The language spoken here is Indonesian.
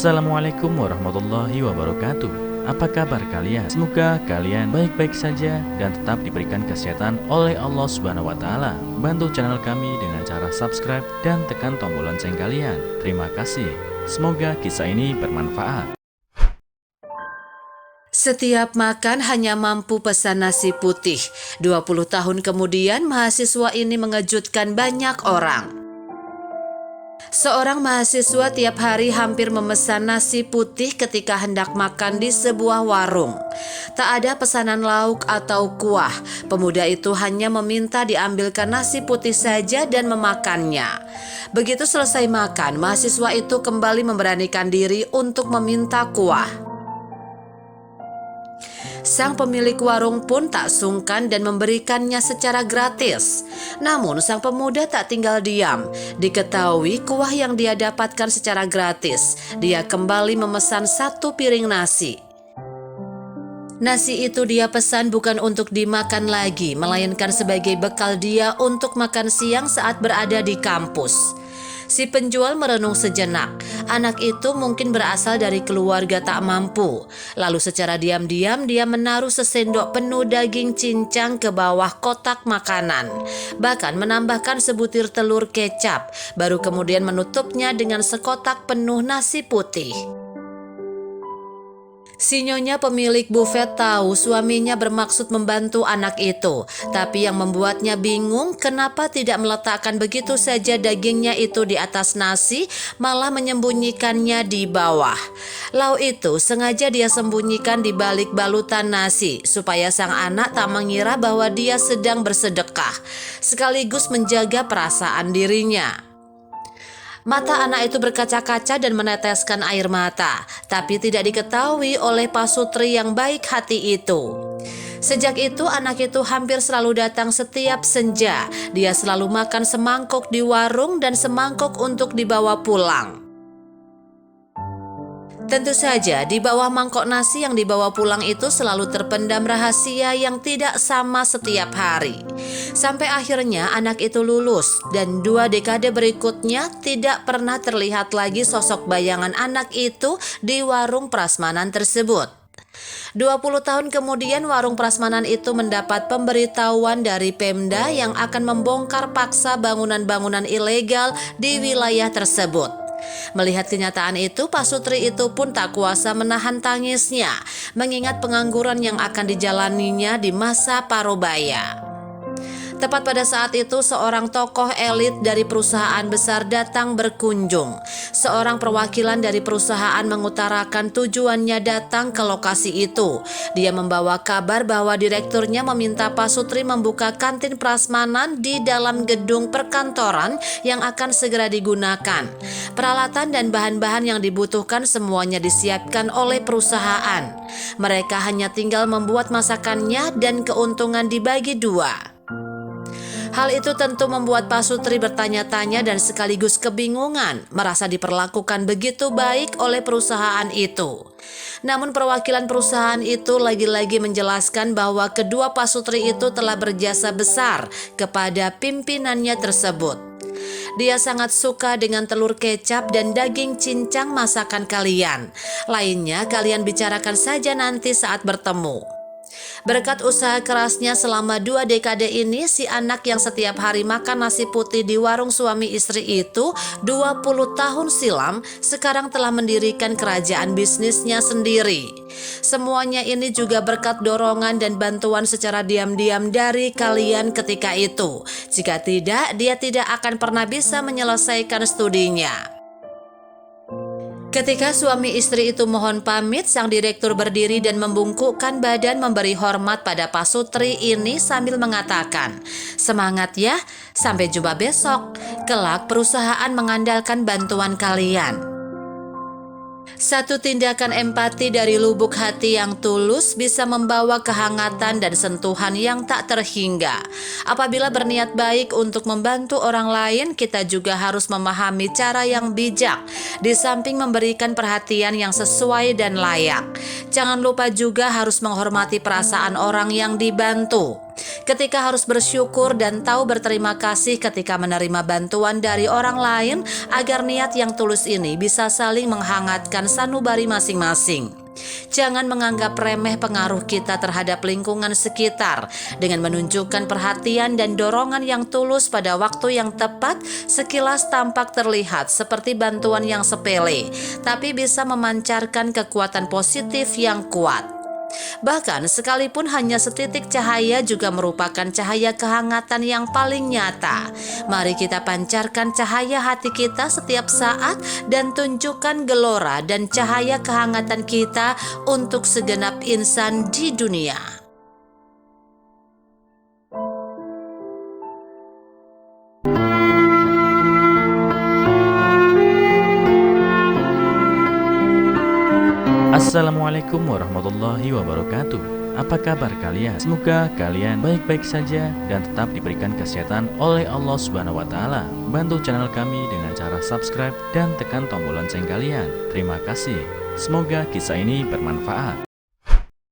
Assalamualaikum warahmatullahi wabarakatuh. Apa kabar kalian? Semoga kalian baik-baik saja dan tetap diberikan kesehatan oleh Allah Subhanahu wa taala. Bantu channel kami dengan cara subscribe dan tekan tombol lonceng kalian. Terima kasih. Semoga kisah ini bermanfaat. Setiap makan hanya mampu pesan nasi putih. 20 tahun kemudian mahasiswa ini mengejutkan banyak orang. Seorang mahasiswa tiap hari hampir memesan nasi putih ketika hendak makan di sebuah warung. Tak ada pesanan lauk atau kuah. Pemuda itu hanya meminta diambilkan nasi putih saja dan memakannya. Begitu selesai makan, mahasiswa itu kembali memberanikan diri untuk meminta kuah. Sang pemilik warung pun tak sungkan dan memberikannya secara gratis. Namun sang pemuda tak tinggal diam. Diketahui kuah yang dia dapatkan secara gratis, dia kembali memesan 1 piring nasi. Nasi itu dia pesan bukan untuk dimakan lagi, melainkan sebagai bekal dia untuk makan siang saat berada di kampus. Si penjual merenung sejenak. Anak itu mungkin berasal dari keluarga tak mampu. Lalu secara diam-diam dia menaruh sesendok penuh daging cincang ke bawah kotak makanan. Bahkan menambahkan sebutir telur kecap. Baru kemudian menutupnya dengan sekotak penuh nasi putih. Si nyonya pemilik bufet tahu suaminya bermaksud membantu anak itu, tapi yang membuatnya bingung kenapa tidak meletakkan begitu saja dagingnya itu di atas nasi, malah menyembunyikannya di bawah. Lauk itu sengaja dia sembunyikan di balik balutan nasi, supaya sang anak tak mengira bahwa dia sedang bersedekah, sekaligus menjaga perasaan dirinya. Mata anak itu berkaca-kaca dan meneteskan air mata, tapi tidak diketahui oleh Pak Sutri yang baik hati itu. Sejak itu anak itu hampir selalu datang setiap senja. Dia selalu makan semangkuk di warung dan semangkuk untuk dibawa pulang. Tentu saja di bawah mangkok nasi yang dibawa pulang itu selalu terpendam rahasia yang tidak sama setiap hari. Sampai akhirnya anak itu lulus dan 2 dekade berikutnya tidak pernah terlihat lagi sosok bayangan anak itu di warung prasmanan tersebut. 20 tahun kemudian warung prasmanan itu mendapat pemberitahuan dari Pemda yang akan membongkar paksa bangunan-bangunan ilegal di wilayah tersebut. Melihat kenyataan itu, Pak Sutri itu pun tak kuasa menahan tangisnya, mengingat pengangguran yang akan dijalaninya di masa parubaya. Tepat pada saat itu, seorang tokoh elit dari perusahaan besar datang berkunjung. Seorang perwakilan dari perusahaan mengutarakan tujuannya datang ke lokasi itu. Dia membawa kabar bahwa direkturnya meminta Pak Sutri membuka kantin prasmanan di dalam gedung perkantoran yang akan segera digunakan. Peralatan dan bahan-bahan yang dibutuhkan semuanya disiapkan oleh perusahaan. Mereka hanya tinggal membuat masakannya dan keuntungan dibagi 2. Hal itu tentu membuat Pak Sutri bertanya-tanya dan sekaligus kebingungan, merasa diperlakukan begitu baik oleh perusahaan itu. Namun perwakilan perusahaan itu lagi-lagi menjelaskan bahwa kedua Pak Sutri itu telah berjasa besar kepada pimpinannya tersebut. Dia sangat suka dengan telur kecap dan daging cincang masakan kalian. Lainnya kalian bicarakan saja nanti saat bertemu. Berkat usaha kerasnya selama 2 dekade ini, si anak yang setiap hari makan nasi putih di warung suami istri itu 20 tahun silam sekarang telah mendirikan kerajaan bisnisnya sendiri. Semuanya ini juga berkat dorongan dan bantuan secara diam-diam dari kalian ketika itu. Jika tidak, dia tidak akan pernah bisa menyelesaikan studinya. Ketika suami istri itu mohon pamit, sang direktur berdiri dan membungkukkan badan memberi hormat pada Pak Sutri ini sambil mengatakan, "Semangat ya, sampai jumpa besok. Kelak perusahaan mengandalkan bantuan kalian." Satu tindakan empati dari lubuk hati yang tulus bisa membawa kehangatan dan sentuhan yang tak terhingga. Apabila berniat baik untuk membantu orang lain, kita juga harus memahami cara yang bijak, di samping memberikan perhatian yang sesuai dan layak. Jangan lupa juga harus menghormati perasaan orang yang dibantu. Ketika harus bersyukur dan tahu berterima kasih ketika menerima bantuan dari orang lain, agar niat yang tulus ini bisa saling menghangatkan sanubari masing-masing. Jangan menganggap remeh pengaruh kita terhadap lingkungan sekitar. Dengan menunjukkan perhatian dan dorongan yang tulus pada waktu yang tepat, sekilas tampak terlihat seperti bantuan yang sepele, tapi bisa memancarkan kekuatan positif yang kuat. Bahkan sekalipun hanya setitik cahaya juga merupakan cahaya kehangatan yang paling nyata. Mari kita pancarkan cahaya hati kita setiap saat dan tunjukkan gelora dan cahaya kehangatan kita untuk segenap insan di dunia. Assalamualaikum warahmatullahi wabarakatuh. Apa kabar kalian? Semoga kalian baik-baik saja dan tetap diberikan kesehatan oleh Allah Subhanahu wa taala. Bantu channel kami dengan cara subscribe dan tekan tombol lonceng kalian. Terima kasih. Semoga kisah ini bermanfaat.